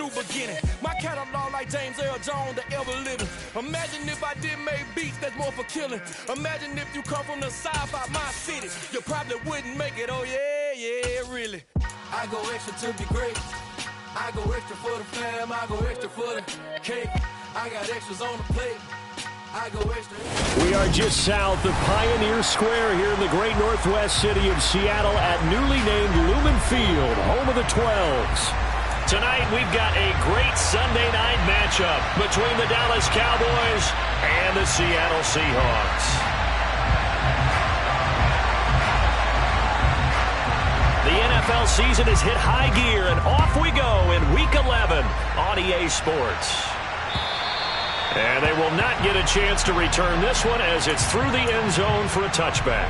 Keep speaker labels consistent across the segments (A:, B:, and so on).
A: new beginning. My catalog like James Earl Jones, the ever living. Imagine if I did make beats that's more for killing. Imagine if you come from the south out my city. You probably wouldn't make it, oh yeah, really. I go extra to be great. I go extra for the fam, I go extra for the cake. I got extras on the plate. I go extra.
B: We are just south of Pioneer Square here in the great northwest city of Seattle at newly named Lumen Field, home of the 12s. Tonight we've got a great Sunday night matchup between the Dallas Cowboys and the Seattle Seahawks. The NFL season has hit high gear, and off we go in Week 11 on EA Sports. And they will not get a chance to return this one as it's through the end zone for a touchback.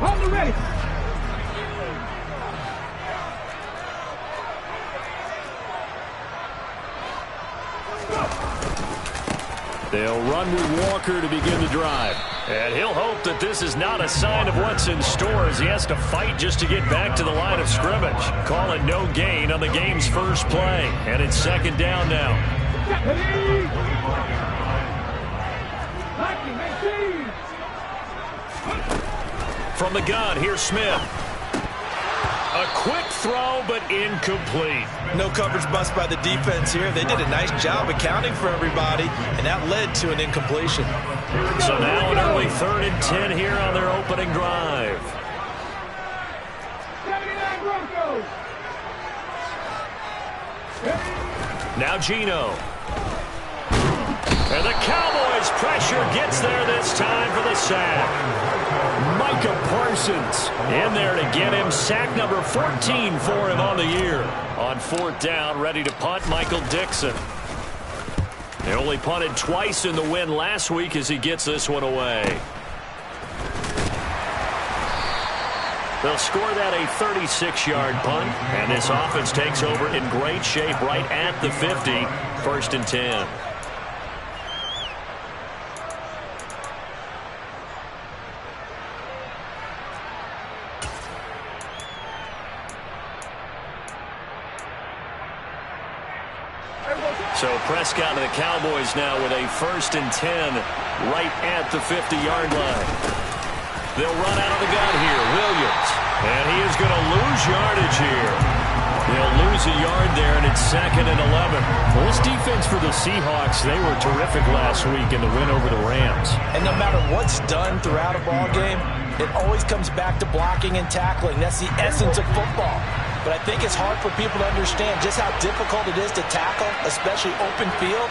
C: On the ready.
B: They'll run with Walker to begin the drive. And he'll hope that this is not a sign of what's in store as he has to fight just to get back to the line of scrimmage. Call it no gain on the game's first play. And it's second down now. From the gun, here's Smith. A quick throw, but incomplete.
D: No coverage bust by the defense here. They did a nice job accounting for everybody, and that led to an incompletion.
B: So now an early 3rd and 10 here on their opening drive. Now Geno. And the Cowboys pressure gets there this time for the sack. Micah Parsons in there to get him. Sack number 14 for him on the year. On 4th down, ready to punt, Michael Dixon. They only punted twice in the win last week as he gets this one away. They'll score that a 36-yard punt, and this offense takes over in great shape right at the 50, 1st and 10. So Prescott and the Cowboys now with a 1st and 10 right at the 50-yard line. They'll run out of the gun here. Williams. And he is going to lose yardage here. They'll lose a yard there, and it's 2nd and 11. Well, this defense for the Seahawks, they were terrific last week in the win over the Rams.
D: And no matter what's done throughout a ball game, it always comes back to blocking and tackling. That's the essence of football. But I think it's hard for people to understand just how difficult it is to tackle, especially open field.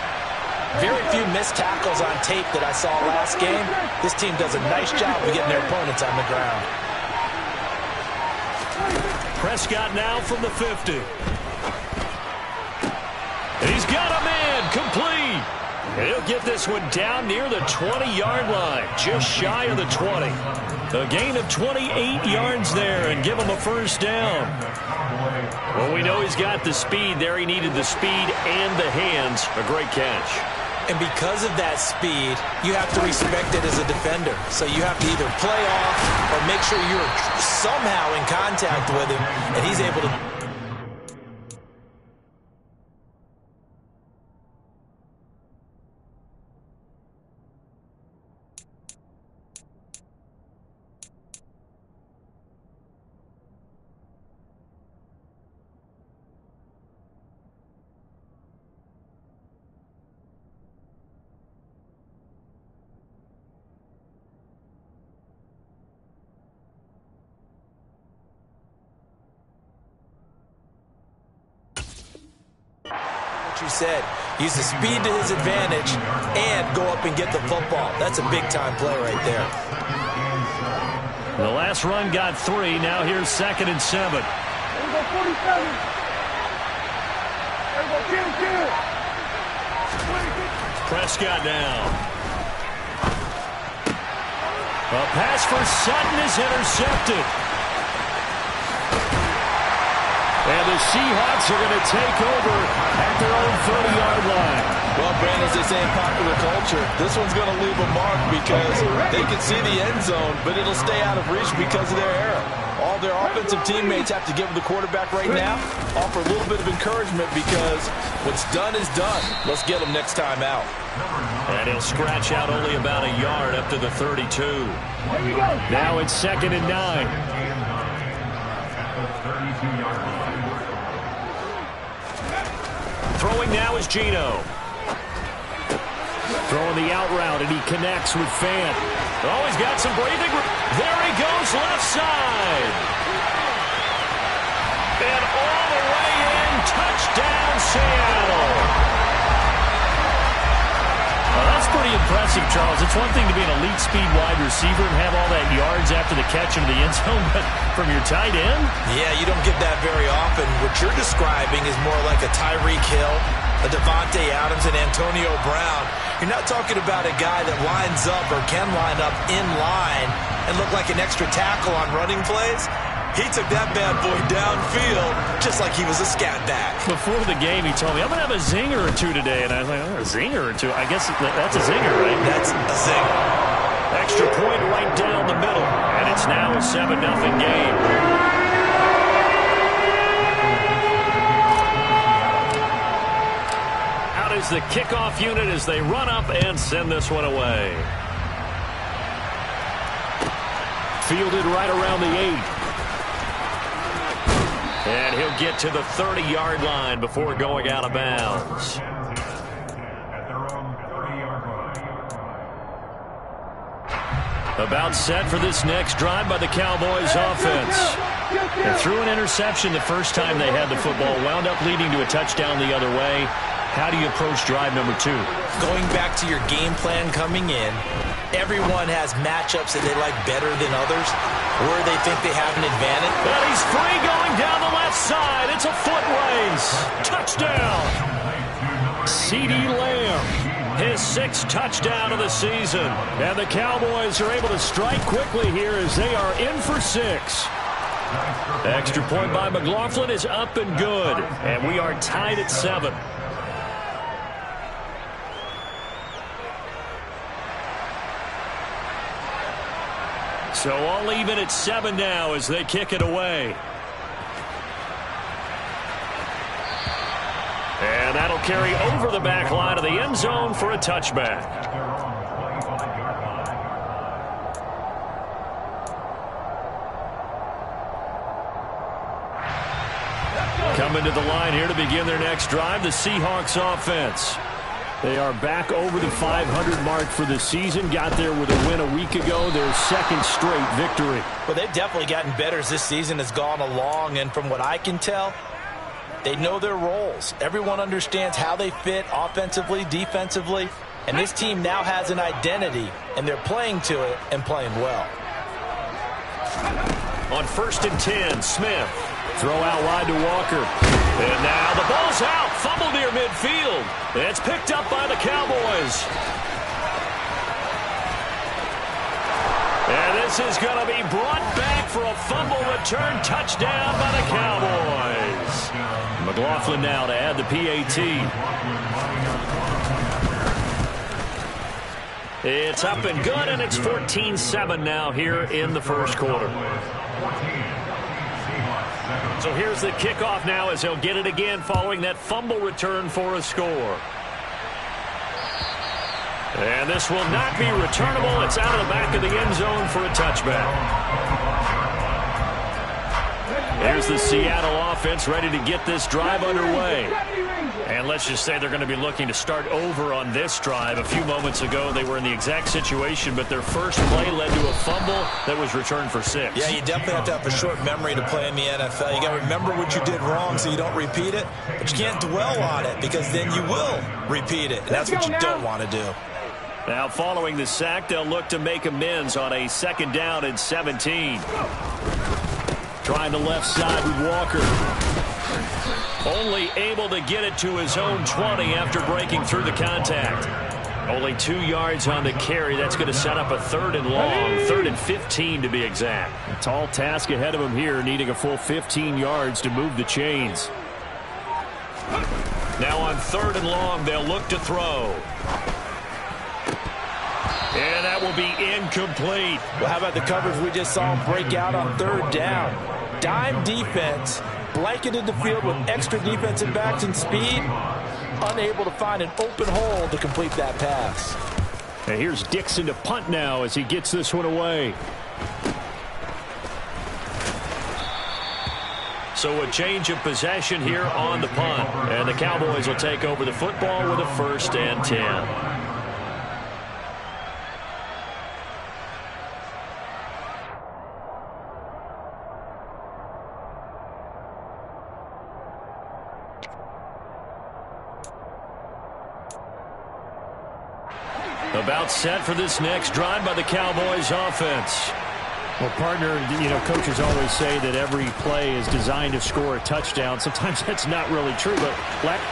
D: Very few missed tackles on tape that I saw last game. This team does a nice job of getting their opponents on the ground.
B: Prescott now from the 50. And he's got him in, complete. And he'll get this one down near the 20-yard line, just shy of the 20. A gain of 28 yards there and give him a 1st down. Well, we know he's got the speed there. He needed the speed and the hands. A great catch.
D: And because of that speed, you have to respect it as a defender. So you have to either play off or make sure you're somehow in contact with him, and he's able to. You said use the speed to his advantage and go up and get the football. That's a big-time play right there.
B: The last run got 3. Now here's 2nd and 7.
C: There we go, 47. There we go, kill.
B: Prescott down. A pass for Sutton is intercepted. And the Seahawks are going to take over at their own 30-yard line.
D: Well, Brandon, as they say in popular culture, this one's going to leave a mark because they can see the end zone, but it'll stay out of reach because of their error. All their offensive teammates have to give the quarterback right now, offer a little bit of encouragement because what's done is done. Let's get them next time out.
B: And he'll scratch out only about a yard up to the 32. Now it's 2nd and 9. Throwing now is Geno. Throwing the out route, and he connects with Fant. Oh, he's got some breathing. There he goes, left side. And all the way in, touchdown, Seattle. Well, that's pretty impressive, Charles. It's one thing to be an elite speed wide receiver and have all that yards after the catch into the end zone, but from your tight end?
D: Yeah, you don't get that very often. What you're describing is more like a Tyreek Hill, a Devontae Adams, and Antonio Brown. You're not talking about a guy that lines up or can line up in line and look like an extra tackle on running plays. He took that bad boy downfield just like he was a scat back.
B: Before the game, he told me, I'm going to have a zinger or two today. And I was like, oh, a zinger or two? I guess that's a zinger, right?
D: That's a zinger.
B: Extra point right down the middle. And it's now a 7-0 game. Out is the kickoff unit as they run up and send this one away. Fielded right around the 8. And he'll get to the 30-yard line before going out of bounds. About set for this next drive by the Cowboys offense. And threw an interception the first time they had the football. Wound up leading to a touchdown the other way. How do you approach drive number 2?
D: Going back to your game plan coming in, everyone has matchups that they like better than others, where they think they have an advantage.
B: And he's free going down the left side. It's a foot race. Touchdown. CeeDee Lamb, his 6th touchdown of the season. And the Cowboys are able to strike quickly here as they are in for 6. Extra point by McLaughlin is up and good. And we are tied at 7. So all even at 7 now as they kick it away. And that'll carry over the back line of the end zone for a touchback. Coming to the line here to begin their next drive, the Seahawks offense. They are back over the 500 mark for the season. Got there with a win a week ago. Their 2nd straight victory.
D: Well, they've definitely gotten better as this season has gone along. And from what I can tell, they know their roles. Everyone understands how they fit offensively, defensively. And this team now has an identity, and they're playing to it and playing well.
B: On 1st and 10, Smith. Throw out wide to Walker. And now the ball's out. Fumble near midfield. It's picked up by the Cowboys. And this is going to be brought back for a fumble return touchdown by the Cowboys. McLaughlin now to add the PAT. It's up and good, and it's 14-7 now here in the first quarter. So here's the kickoff now as they'll get it again following that fumble return for a score. And this will not be returnable. It's out of the back of the end zone for a touchback. Here's the Seattle offense ready to get this drive underway. And let's just say they're going to be looking to start over on this drive. A few moments ago, they were in the exact situation, but their first play led to a fumble that was returned for 6.
D: Yeah, you definitely have to have a short memory to play in the NFL. You got to remember what you did wrong so you don't repeat it, but you can't dwell on it because then you will repeat it, and that's what you don't want to do.
B: Now, following the sack, they'll look to make amends on a 2nd down and 17. Trying the left side with Walker. Only able to get it to his own 20 after breaking through the contact. Only 2 yards on the carry. That's going to set up a 3rd and long, 3rd and 15 to be exact.
E: A tall task ahead of him here, needing a full 15 yards to move the chains.
B: Now on 3rd and long, they'll look to throw. And that will be incomplete.
D: Well, how about the coverage we just saw him break out on 3rd down? Dime defense, blanketed the field with extra defensive backs and speed, unable to find an open hole to complete that pass.
E: And here's Dixon to punt now as he gets this one away.
B: So a change of possession here on the punt. And the Cowboys will take over the football with a 1st and 10. About set for this next drive by the Cowboys offense.
E: Well, partner, coaches always say that every play is designed to score a touchdown. Sometimes that's not really true, but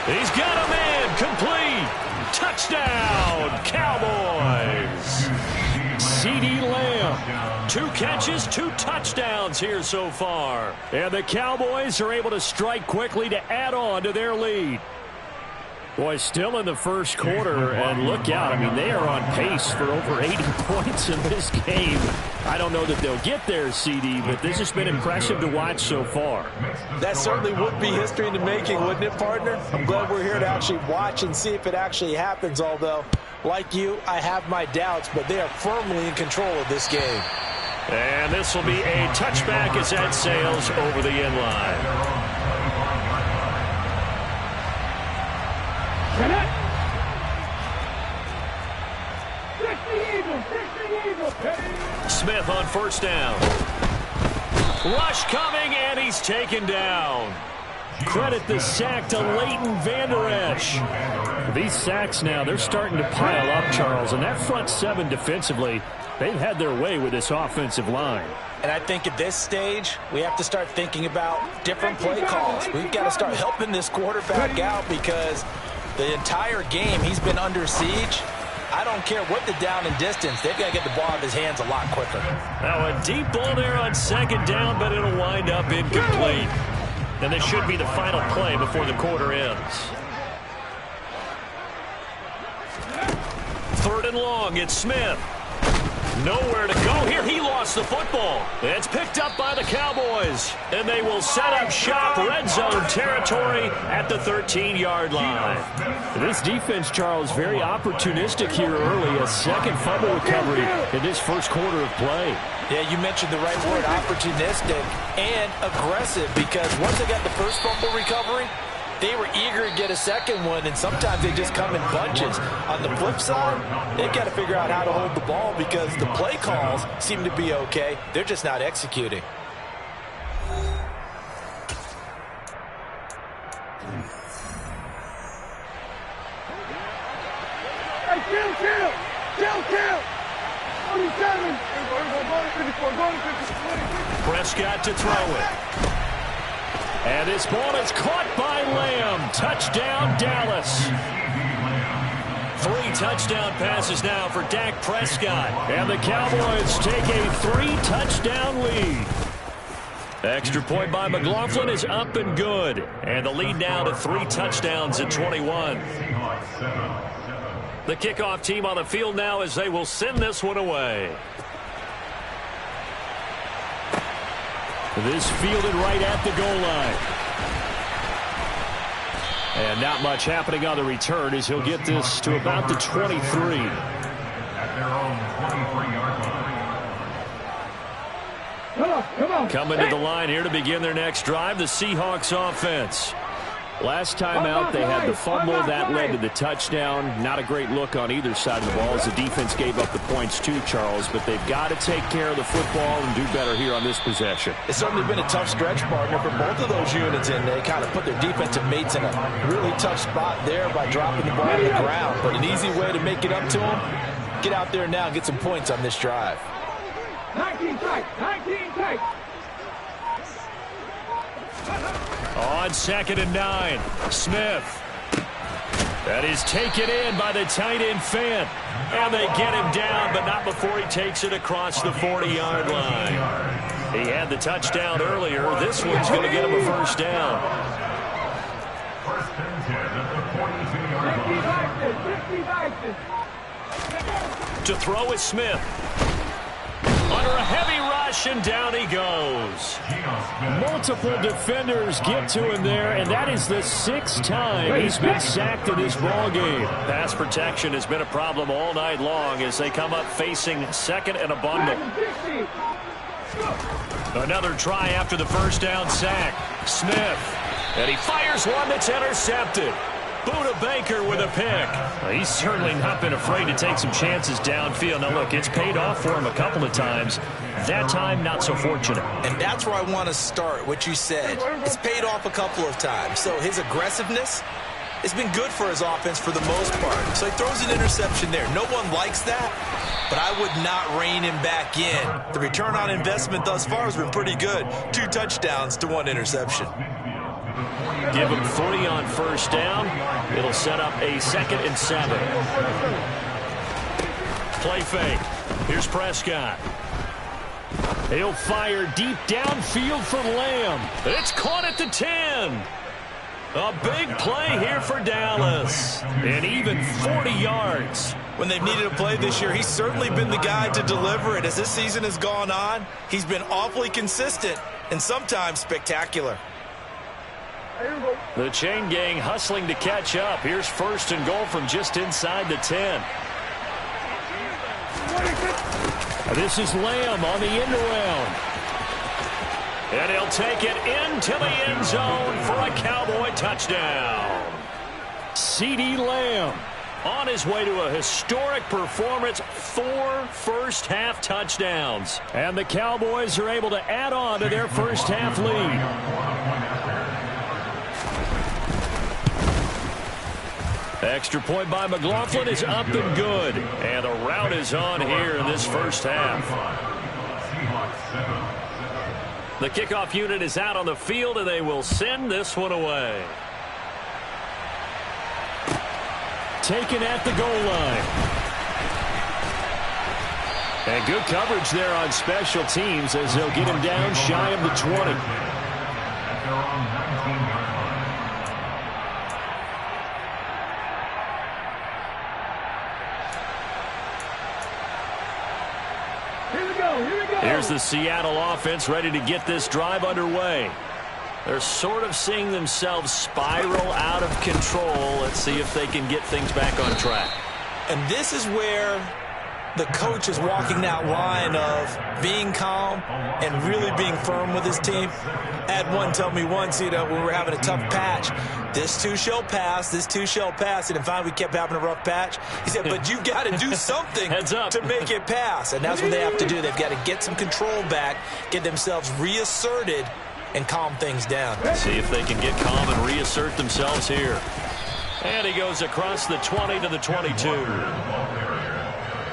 B: he's got a man complete. Touchdown, Cowboys. CeeDee Lamb. 2 catches, 2 touchdowns here so far.
E: And the Cowboys are able to strike quickly to add on to their lead. Boy, still in the first quarter, and look out. I mean, they are on pace for over 80 points in this game. I don't know that they'll get there, CD, but this has been impressive to watch so far.
D: That certainly would be history in the making, wouldn't it, partner? I'm glad we're here to actually watch and see if it actually happens, although, like you, I have my doubts, but they are firmly in control of this game.
B: And this will be a touchback as that sails over the end line. Smith on 1st down. Rush coming, and he's taken down.
E: Credit the sack to Leighton Vander Esch. These sacks now, they're starting to pile up, Charles, and that front 7 defensively, they've had their way with this offensive line.
D: And I think at this stage, we have to start thinking about different play calls. We've got to start helping this quarterback out because the entire game he's been under siege. I don't care what the down and distance. They've got to get the ball out of his hands a lot quicker.
B: Now a deep ball there on 2nd down, but it'll wind up incomplete. And this should be the final play before the quarter ends. 3rd and long, it's Smith. Nowhere to go here. He lost the football. It's picked up by the Cowboys. And they will set up shop, red zone territory at the 13-yard line.
E: This defense, Charles, very opportunistic here early. A 2nd fumble recovery in this first quarter of play.
D: Yeah, you mentioned the right word, opportunistic and aggressive, because once they got the first fumble recovery, they were eager to get a 2nd one, and sometimes they just come in bunches. On the flip side, they've got to figure out how to hold the ball because the play calls seem to be okay. They're just not executing.
C: Hey, chill. 47.
B: Prescott to throw it. And this ball is caught by Lamb. Touchdown, Dallas. 3 touchdown passes now for Dak Prescott.
E: And the Cowboys take a 3-touchdown lead.
B: Extra point by McLaughlin is up and good. And the lead now to 3 touchdowns at 21. The kickoff team on the field now as they will send this one away.
E: This fielded right at the goal line. And not much happening on the return as he'll get this to about the 23.
C: At their own 23-yard line. Come on.
B: Coming to the line here to begin their next drive, the Seahawks offense.
E: Last time out, they had the fumble. That led to the touchdown. Not a great look on either side of the ball as the defense gave up the points too, Charles. But they've got to take care of the football and do better here on this possession.
D: It's certainly been a tough stretch, partner, for both of those units, and they kind of put their defensive mates in a really tough spot there by dropping the ball on the ground. But an easy way to make it up to them, get out there now and get some points on this drive.
C: 19 tight.
B: On 2nd and 9, Smith.
E: That is taken in by the tight end Fant. And they get him down, but not before he takes it across the 40-yard line. He had the touchdown earlier. This one's going to get him a first down.
C: First and 10 at the 40-yard line.
E: To throw is Smith. Under a heavy rush, and down he goes. Multiple defenders get to him there, and that is the 6th time he's been sacked in this ballgame. Pass protection has been a problem all night long as they come up facing second and a bundle. Another try after the first down sack. Smith. And he fires one that's intercepted. Buda Baker with a pick. Well, he's certainly not been afraid to take some chances downfield. Now, look, it's paid off for him a couple of times. That time, not so fortunate.
D: And that's where I want to start, what you said. It's paid off a couple of times. So his aggressiveness has been good for his offense for the most part. So he throws an interception there. No one likes that, but I would not rein him back in. The return on investment thus far has been pretty good. 2 touchdowns to 1 interception.
E: Give him 3 on first down. It'll set up a 2nd and 7. Play fake. Here's Prescott. He'll fire deep downfield for Lamb. It's caught at the 10. A big play here for Dallas. And even 40 yards.
D: When they've needed a play this year, he's certainly been the guy to deliver it. As this season has gone on, he's been awfully consistent and sometimes spectacular.
E: The chain gang hustling to catch up. Here's 1st and goal from just inside the 10. This is Lamb on the end around. And he'll take it into the end zone for a Cowboy touchdown. CeeDee Lamb on his way to a historic performance, 4 first-half touchdowns. And the Cowboys are able to add on to their first-half lead. Extra point by McLaughlin is up and good. And the route is on here in this first half. The kickoff unit is out on the field, and they will send this one away. Taken at the goal line. And good coverage there on special teams as they'll get him down shy of the 20. Here's the Seattle offense ready to get this drive underway. They're sort of seeing themselves spiral out of control. Let's see if they can get things back on track.
D: And this is where the coach is walking that line of being calm and really being firm with his team. I had one tell me once, when we were having a tough patch, this too shall pass, this too shall pass. And finally we kept having a rough patch. He said, but you've got to do something to make it pass. And that's what they have to do. They've got to get some control back, get themselves reasserted, and calm things down.
E: See if they can get calm and reassert themselves here. And he goes across the 20 to the 22.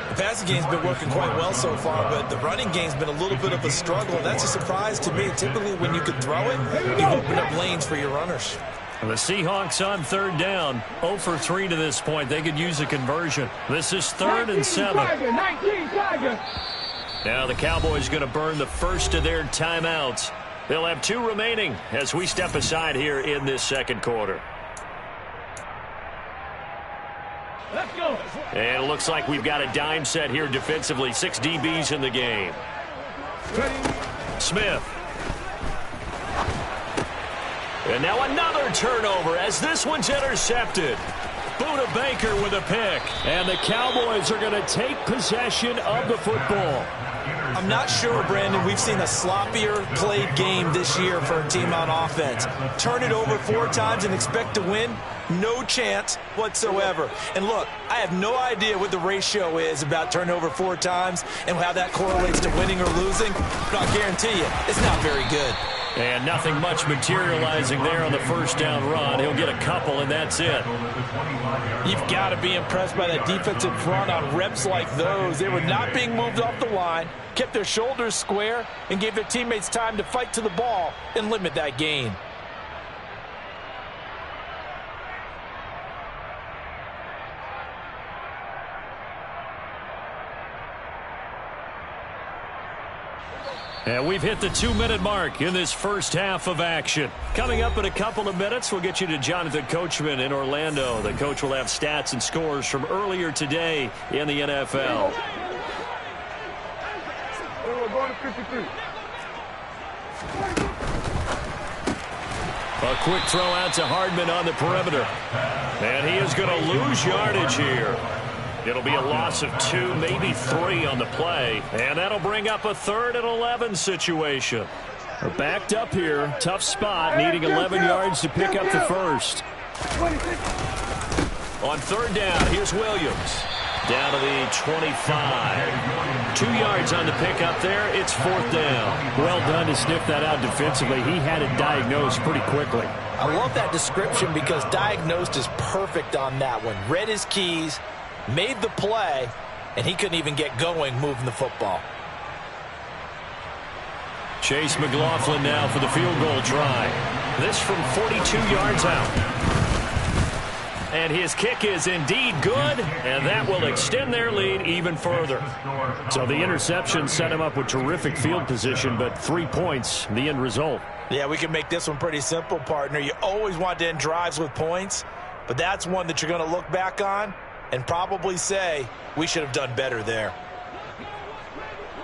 D: The passing game's been working quite well so far, but the running game's been a little bit of a struggle. That's a surprise to me. Typically, when you can throw it, you open up lanes for your runners.
E: The Seahawks on 3rd down, 0 for 3 to this point. They could use a conversion. This is 3rd and 7. Now the Cowboys going to burn the first of their timeouts. They'll have 2 remaining as we step aside here in this second quarter.
C: Let's go.
E: And it looks like we've got a dime set here defensively. 6 DBs in the game. Smith. And now another turnover as this one's intercepted. Buda Baker with a pick. And the Cowboys are going to take possession of the football.
D: I'm not sure, Brandon, we've seen a sloppier played game this year for a team on offense. Turn it over 4 times and expect to win? No chance whatsoever. And look, I have no idea what the ratio is about turning over 4 times and how that correlates to winning or losing, but I'll guarantee you, it's not very good.
E: And nothing much materializing there on the first down run. He'll get a couple, and that's it.
D: You've got to be impressed by that defensive front on reps like those. They were not being moved off the line, kept their shoulders square, and gave their teammates time to fight to the ball and limit that gain.
E: And we've hit the 2-minute mark in this first half of action. Coming up in a couple of minutes, we'll get you to Jonathan Coachman in Orlando. The coach will have stats and scores from earlier today in the NFL.
C: We're going to 53.
E: A quick throw out to Hardman on the perimeter. And he is going to lose yardage here. It'll be a loss of 2, maybe 3 on the play. And that'll bring up a 3rd and 11 situation. We're backed up here. Tough spot, needing 11 yards to pick up the first. On 3rd down, here's Williams. Down to the 25. 2 yards on the pickup there. It's 4th down. Well done to sniff that out defensively. He had it diagnosed pretty quickly.
D: I love that description because diagnosed is perfect on that one. Read his keys, made the play, and he couldn't even get going moving the football.
E: Chase McLaughlin now for the field goal try. This from 42 yards out. And his kick is indeed good, and that will extend their lead even further. So the interception set him up with terrific field position, but 3 points, the end result.
D: Yeah, we can make this one pretty simple, partner. You always want to end drives with points, but that's one that you're going to look back on and probably say, we should have done better there.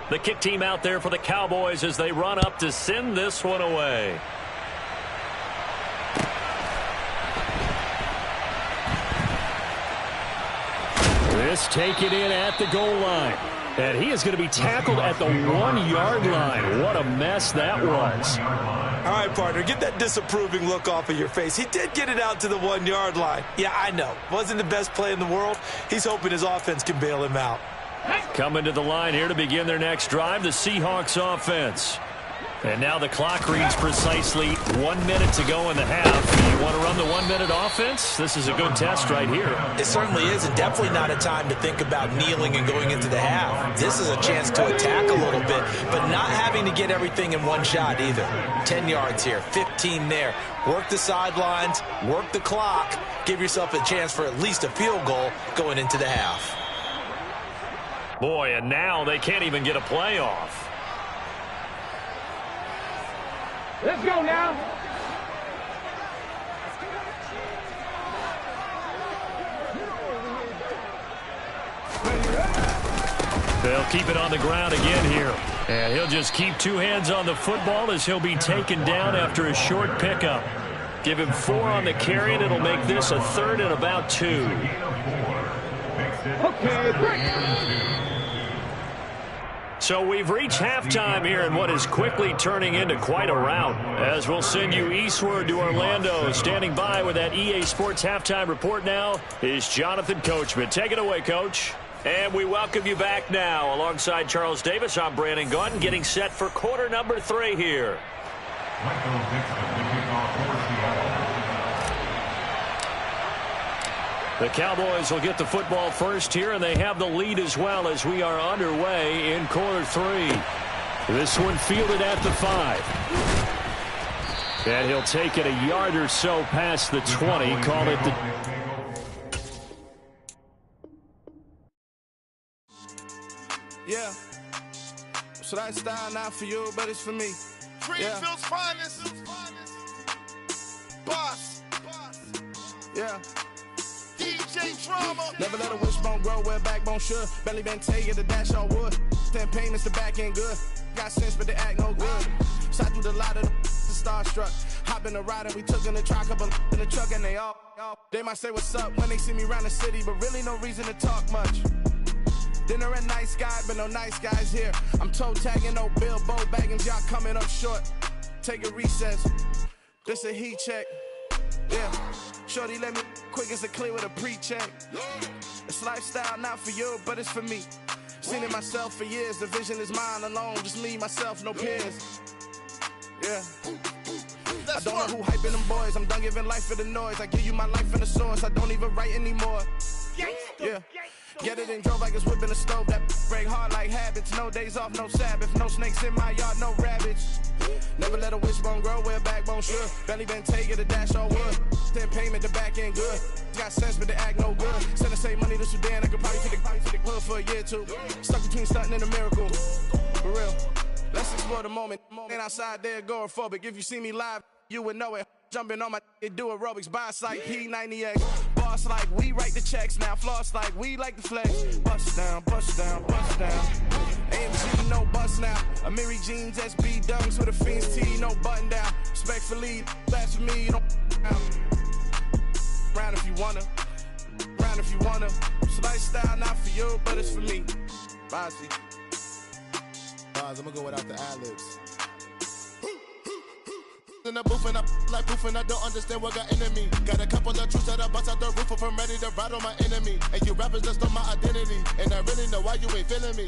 E: The kick team out there for the Cowboys as they run up to send this one away. This taken in at the goal line. And he is going to be tackled at the 1-yard line. What a mess that was.
D: All right, partner, get that disapproving look off of your face. He did get it out to the 1-yard line. Yeah, I know. Wasn't the best play in the world. He's hoping his offense can bail him out.
E: Coming to the line here to begin their next drive, the Seahawks offense. And now the clock reads precisely 1 minute to go in the half. You want to run the 1-minute offense? This is a good test right here.
D: It certainly is, and definitely not a time to think about kneeling and going into the half. This is a chance to attack a little bit, but not having to get everything in one shot either. 10 yards here, 15 there. Work the sidelines, work the clock, give yourself a chance for at least a field goal going into the half.
E: Boy, and now they can't even get a play off.
C: Let's go now.
E: They'll keep it on the ground again here. And he'll just keep 2 hands on the football as he'll be taken down after a short pickup. Give him 4 on the carry, and it'll make this a 3rd and about 2.
C: Okay, break.
E: So we've reached halftime here in what is quickly turning into quite a rout. As we'll send you eastward to Orlando. Standing by with that EA Sports halftime report now is Jonathan Coachman. Take it away, Coach. And we welcome you back now. Alongside Charles Davis, I'm Brandon Gunn, getting set for quarter number 3 here. The Cowboys will get the football first here, and they have the lead as well as we are underway in quarter 3. This one fielded at the 5. And he'll take it a yard or so past the 20. Call it the...
A: Yeah. So that style not for you, but it's for me.
F: Greenfield's finest. Boss.
A: Yeah.
F: DJ Drama.
A: Never let a wishbone grow where a backbone should. Belly been take the dash on wood. 10 payments, the back end good. Got sense, but they act no good. Shot through the lot of the starstruck. Hop in the ride and we took in the truck up in the truck and they all. They might say what's up when they see me around the city, but really no reason to talk much. Dinner at nice guy, but no nice guys here. I'm toe tagging, no Bilbo bagging, y'all coming up short. Take a recess. This a heat check. Yeah. Shorty let me quick as a clear with a pre-check. It's lifestyle not for you, but it's for me. Seen it myself for years. The vision is mine alone. Just me, myself, no peers. Yeah. I don't know who hyping them boys. I'm done giving life for the noise. I give you my life in the source. I don't even write anymore. Yeah. Get it and drove like it's whipping a stove. That break hard like habits. No days off, no Sabbath. No snakes in my yard, no rabbits. Never let a wishbone grow where a backbone should. Belly been taking the dash on wood. 10 payment, the back end good. Got sense, but they act no good. Send the same money to Sudan. I could probably take the hood for a year or two. Stuck between stunting and a miracle. For real. Let's explore the moment. Ain't outside there agoraphobic. If you see me live, you would know it. Jumping on my do aerobics, boss like P90X. Boss like we write the checks now. Floss like we like the flex. Bust down, bust down, bust down. AMG, no bust now. Amiri jeans, SB dunks with a Fiends T, no button down. Respectfully, that's for me, you don't round if you wanna. Round if you wanna. It's lifestyle, not for you, but it's for me. Bossy.
G: I'm gonna go without the ad-libs. In the booth and I like proof and I don't understand what got into me. Got a couple of truths that I bust out the roof if I'm ready to ride on my enemy. And you rappers just stole my identity, and I really know why you ain't feeling me.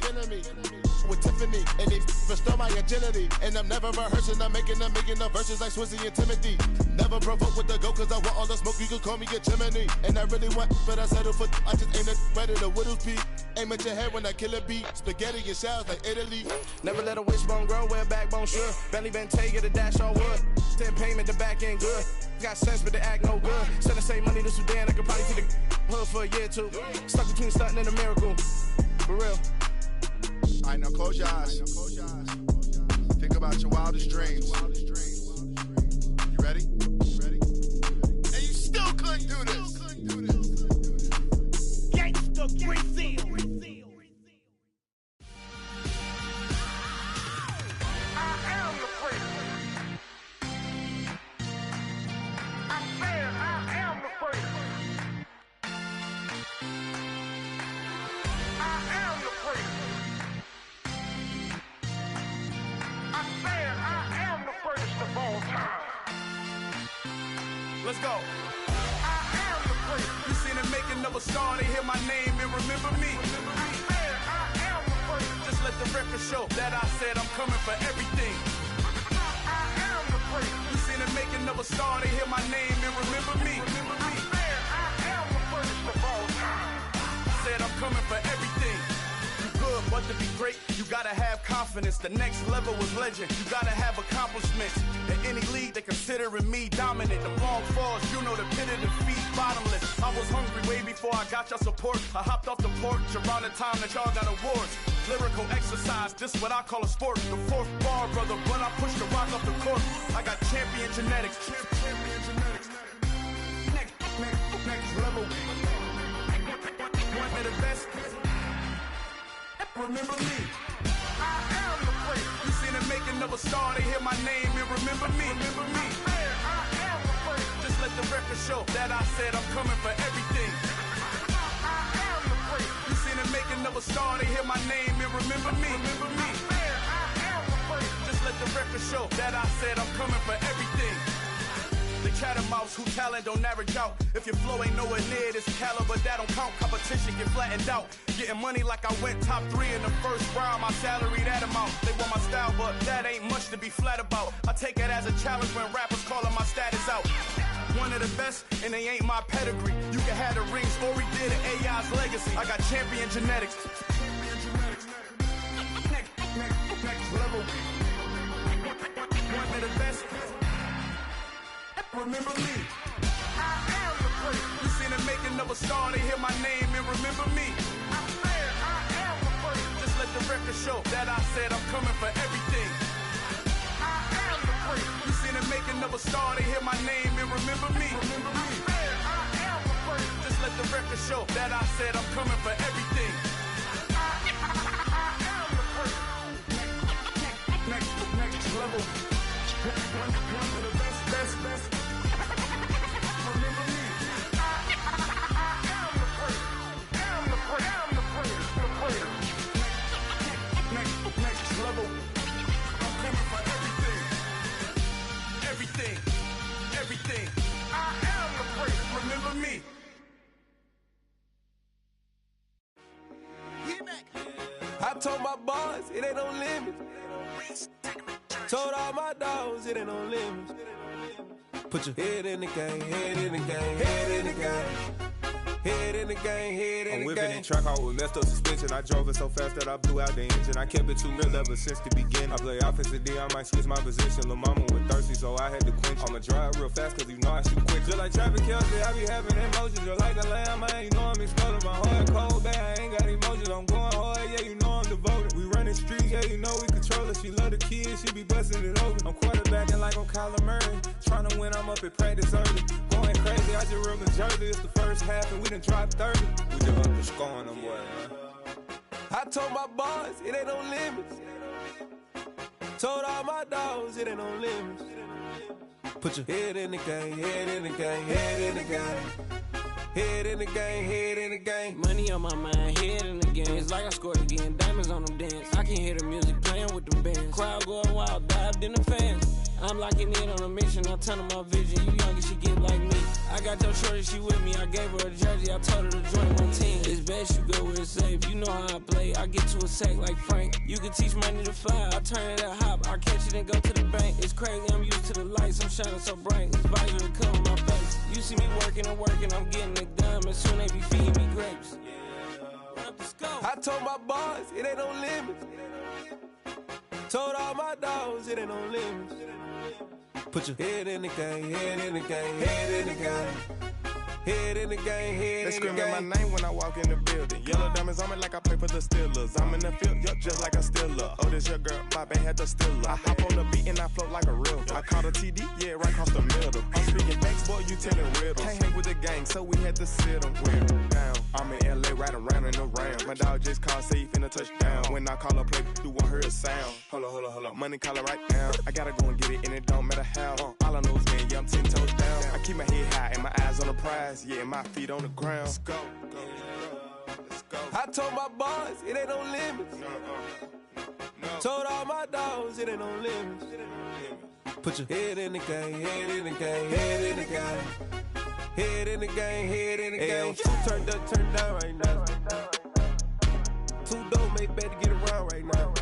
G: With Tiffany, and they restore my agility. And I'm never rehearsing, I'm making the verses like Swizzy and Timothy. Never provoke with the go, cause I want all the smoke, you can call me a chimney. And I really want, but I settle for, I just ain't ready to whittle pea. Aim at your head when I kill a beat. Spaghetti and shells like Italy.
A: Never let a wishbone grow where a backbone should. Bentley Bentayga, the dash all wood. 10 payment, the back end good. Got sense, but the act no good. Send the same money to Sudan, I could probably see the hood for a year or two. Stuck between stunting and a miracle. For real.
G: Alright, now close your eyes. Think about your wildest dreams. You ready?
F: And you still couldn't do this.
A: Gangsta Brazil. Let's go. I am the prince. You seen it making of a star, they hear my name and remember me. I am the prince. Just let the record show that I said I'm coming for everything. I am the prince. You seen it making of a star, they hear my name and remember me. I am the prince of all time. Said I'm coming for everything. Good, but to be great, you gotta have confidence. The next level was legend. You gotta have accomplishments. In any league, they considering me dominant. The long falls, you know the pit of defeat, bottomless. I was hungry way before I got your support. I hopped off the porch around the time that y'all got awards. Lyrical exercise, this what I call a sport. The fourth bar, brother, when I push the rock off the court. I got champion genetics. Next level. One of the best. Remember me. I am the prince. You seen the making of a star, they hear my name and remember me. I am the prince. Just let the record show that I said I'm coming for everything. I am the prince. You seen the making of a star, they hear my name and remember me. I am the prince. Just let the record show that I said I'm coming for everything. The cat and mouse who talent don't average out. If your flow ain't nowhere near this caliber, that don't count. Competition get flattened out. Getting money like I went top 3 in the first round. My salary that amount. They want my style, but that ain't much to be flat about. I take it as a challenge when rappers calling my status out. One of the best, and they ain't my pedigree. You can have the rings, or we did it, AI's legacy. I got champion genetics. Next level. One of the best. Remember me. I am the prince. You seen the making of a star, they hear my name and remember me. I am the prince. Just let the record show that I said I'm coming for everything. I am the prince. You seen the making of a star, they hear my name and remember me. I am the prince. Just let the record show that I said I'm coming for everything. I am the prince. Next level. One of the best. Remember me. I am the prince. I'm the prince. Next level. I'm coming for everything. I am the prince. Remember me.
H: I told my boss it ain't no limits. Told all my dogs it ain't no limits. Put your head in the game, head in the game, head in the game. Head in the game, head in the game. I'm whipping in track hall with messed up suspension. I drove it so fast that I blew out the engine. I kept it too real ever since the beginning. I play offensive D, I might switch my position. Lil' mama was thirsty, so I had to quench. I'ma drive real fast, cause you know I shoot quick. Just like traffic Kelsey, I be having emotions. Just like a lamb, man, you know I'm exploding. My heart cold, bad, I ain't got emotions. I'm going hard, yeah, you know I'm devoted. We running the streets, yeah, you know we control her. She love the kids, she be busting it over. I'm quarterbacking like I'm Kyler Murray. Trying to win, I'm up at practice early. Going crazy, I just real the jersey. It's the first half and we done dropped 30. We just up the score on them boys, man. I told my boys, it ain't no limits. Told all my dogs, it ain't no limits. Put your head in the game, head in the game, head in the game. Head in the game, head in the game.
I: Money on my mind, head in the game. It's like I scored again, diamonds on them dance. I can hear the music playing with them bands. Crowd going wild, dived in the fans. I'm locking in on a mission, I tell her my vision. You young and she get like me. I got your shorty, she with me. I gave her a jersey, I told her to join my team. It's best you go where it's safe. You know how I play. I get to a sack like Frank. You can teach money to fly. I turn it up hop. I catch it and go to the bank. It's crazy, I'm used to the lights. I'm shining so bright. It's visor to cover my face. You see me working and working. I'm getting it done. And soon they be feeding me grapes.
H: I told my boys, it ain't no limits. Told all my dogs, it ain't no limits. Put your head in the game, head in the game, head in the game. Head in the game, head in the game. They screaming my name when I walk in the building. Yellow diamonds on me like I play for the Steelers. I'm in the field, yup, just like a Steeler. Oh, this your girl, my band had the Steeler. I hop on the beat and I float like a river. I caught a TD, yeah, right across the middle. I'm speaking facts, boy, you telling riddles. Can't hang with the gang, so we had to sit them down. I'm in LA, riding around in the round. My dog just called, say he finna touchdown. When I call a play, you won't hear a sound. Hold up, money calling right now. I gotta go and get it, and it don't matter how. All I know is, man, yeah, I'm 10 toes down. I keep my head high and my eyes on the prize. Yeah, my feet on the ground. Let's go. Let's go. I told my boys, it ain't no limits. No. Told all my dogs, it ain't no limits. Put your head in the game, head in the game, head in the game. Head in the game, head in the game. Two turned up, turned down right now. Two dope, make bet to get around right now.